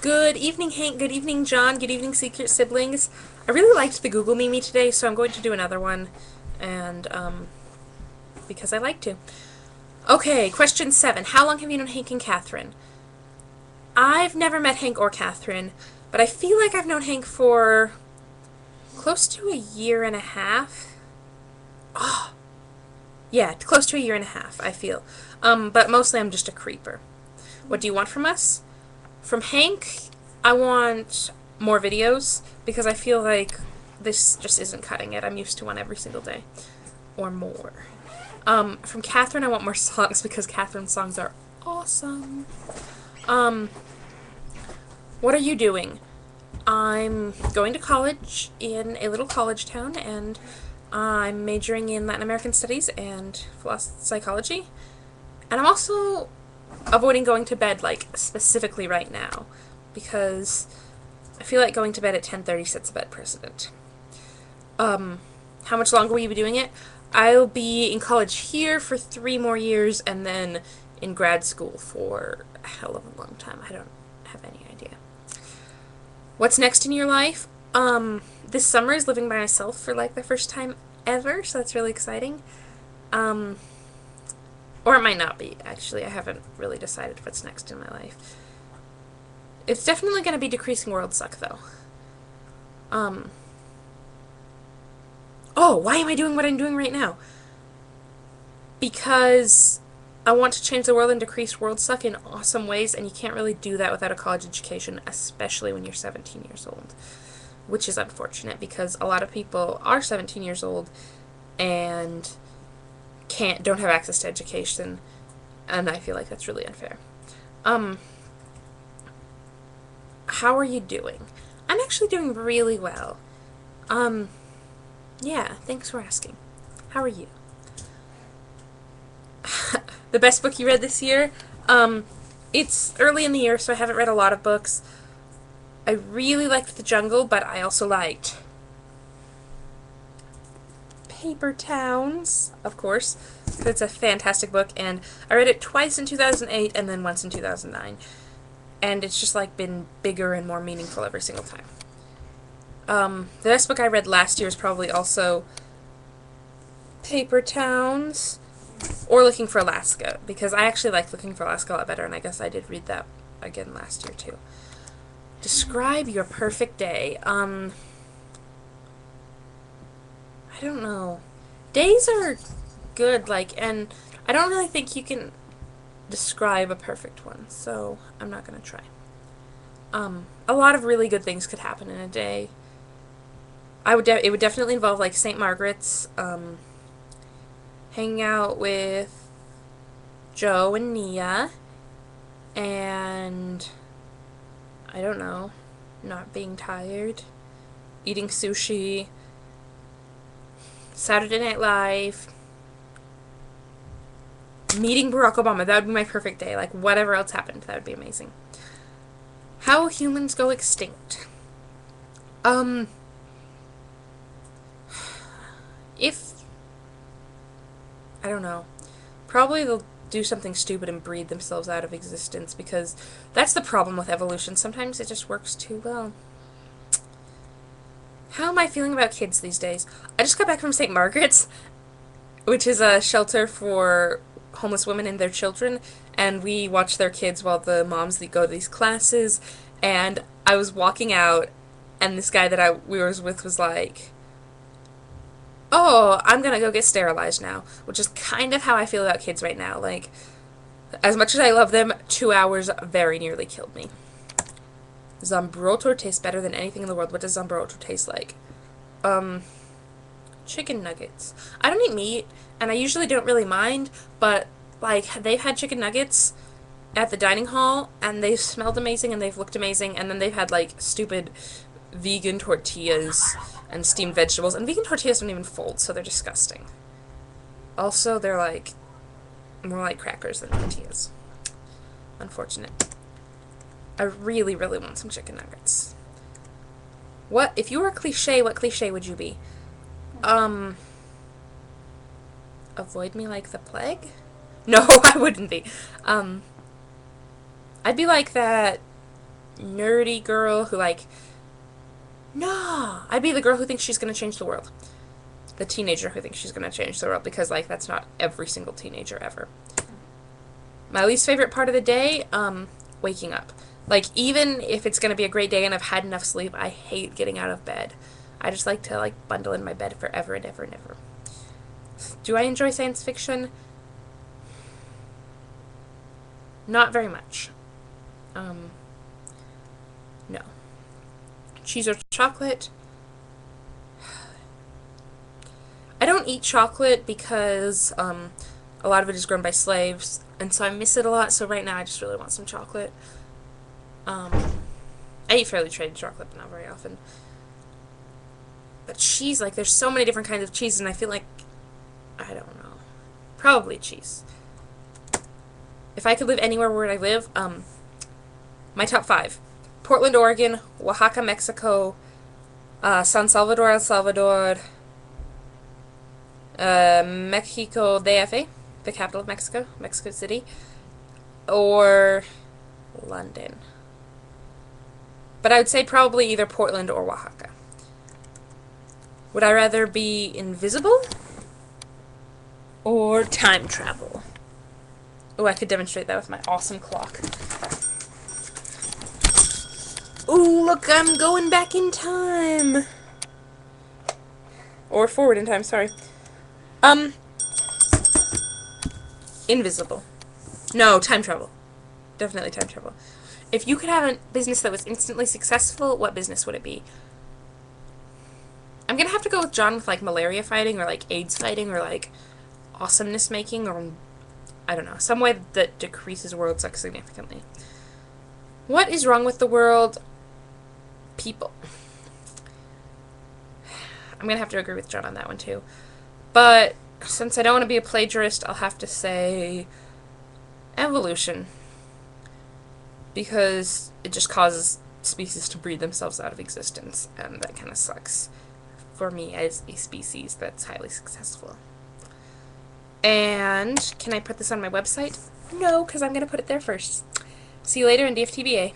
Good evening, Hank. Good evening, John. Good evening, Secret Siblings. I really liked the Google Meme today, so I'm going to do another one, and, because I like to. Okay, question 7. How long have you known Hank and Catherine? I've never met Hank or Catherine, but I feel like I've known Hank for close to a year and a half. Oh, yeah, close to a year and a half, I feel. But mostly I'm just a creeper. What do you want from us? From Hank, I want more videos because I feel like this just isn't cutting it. I'm used to one every single day or more. From Catherine, I want more songs because Catherine's songs are awesome. Um, what are you doing? I'm going to college in a little college town, and I'm majoring in Latin American studies and psychology. And I'm also avoiding going to bed, like, specifically right now, because I feel like going to bed at 10:30 sets a bad precedent. How much longer will you be doing it? I'll be in college here for 3 more years, and then in grad school for a hell of a long time. I don't have any idea. What's next in your life? This summer is living by myself for, like, the first time ever, so that's really exciting. Or it might not be, actually. I haven't really decided what's next in my life. It's definitely going to be decreasing world suck, though. Oh, why am I doing what I'm doing right now? Because I want to change the world and decrease world suck in awesome ways, and you can't really do that without a college education, especially when you're 17 years old. Which is unfortunate, because a lot of people are 17 years old and don't have access to education, and I feel like that's really unfair. How are you doing? I'm actually doing really well. Yeah, thanks for asking. How are you? The best book you read this year? It's early in the year, so I haven't read a lot of books. I really liked The Jungle, but I also liked Paper Towns, of course. It's a fantastic book, and I read it twice in 2008 and then once in 2009. And it's just, like, been bigger and more meaningful every single time. The best book I read last year is probably also Paper Towns or Looking for Alaska, because I actually liked Looking for Alaska a lot better, and I guess I did read that again last year, too. Describe your perfect day. I don't know. Days are good, like, and I don't really think you can describe a perfect one, so I'm not gonna try. A lot of really good things could happen in a day. It would definitely involve, like, St. Margaret's, hanging out with Joe and Nia, and I don't know, not being tired, eating sushi, Saturday Night Live, meeting Barack Obama. That would be my perfect day. Like, whatever else happened, that would be amazing. How humans go extinct. If, I don't know, probably they'll do something stupid and breed themselves out of existence, because that's the problem with evolution. Sometimes it just works too well. How am I feeling about kids these days? I just got back from St. Margaret's, which is a shelter for homeless women and their children, and we watch their kids while the moms go to these classes, and I was walking out, and this guy that we was with was like, oh, I'm gonna go get sterilized now, which is kind of how I feel about kids right now. Like, as much as I love them, 2 hours very nearly killed me. Zambroto tastes better than anything in the world. What does Zambroto taste like? Chicken nuggets. I don't eat meat, and I usually don't really mind, but, like, they've had chicken nuggets at the dining hall, and they've smelled amazing, and they've looked amazing, and then they've had, like, stupid vegan tortillas and steamed vegetables, and vegan tortillas don't even fold, so they're disgusting. Also, they're, like, more like crackers than tortillas. Unfortunate. I really, really want some chicken nuggets. If you were a cliche, what cliche would you be? Avoid me like the plague? No, I wouldn't be. I'd be like that nerdy girl who, like, no, I'd be the girl who thinks she's going to change the world. The teenager who thinks she's going to change the world, because, like, that's not every single teenager ever. My least favorite part of the day, waking up. Like, even if it's going to be a great day and I've had enough sleep, I hate getting out of bed. I just like to, like, bundle in my bed forever and ever and ever. Do I enjoy science fiction? Not very much. No. Cheese or chocolate? I don't eat chocolate because a lot of it is grown by slaves, and so I miss it a lot, so right now I just really want some chocolate. I eat fairly traded chocolate, but not very often. But cheese, like, there's so many different kinds of cheese, and I feel like, I don't know. Probably cheese. If I could live anywhere where I live, my top 5. Portland, Oregon, Oaxaca, Mexico, San Salvador, El Salvador, Mexico DF, the capital of Mexico, Mexico City, or London. But I would say probably either Portland or Oaxaca. Would I rather be invisible or time travel? Oh, I could demonstrate that with my awesome clock. Ooh, look, I'm going back in time. Or forward in time, sorry. Invisible. No, time travel. Definitely time travel. If you could have a business that was instantly successful, what business would it be? I'm gonna have to go with John with, like, malaria fighting, or, like, AIDS fighting, or, like, awesomeness making, or, I don't know, some way that decreases world sex significantly. What is wrong with the world? People. I'm gonna have to agree with John on that one, too. But since I don't want to be a plagiarist, I'll have to say evolution. Because it just causes species to breed themselves out of existence, and that kind of sucks for me as a species that's highly successful. And can I put this on my website? No, because I'm going to put it there first. See you later in DFTBA.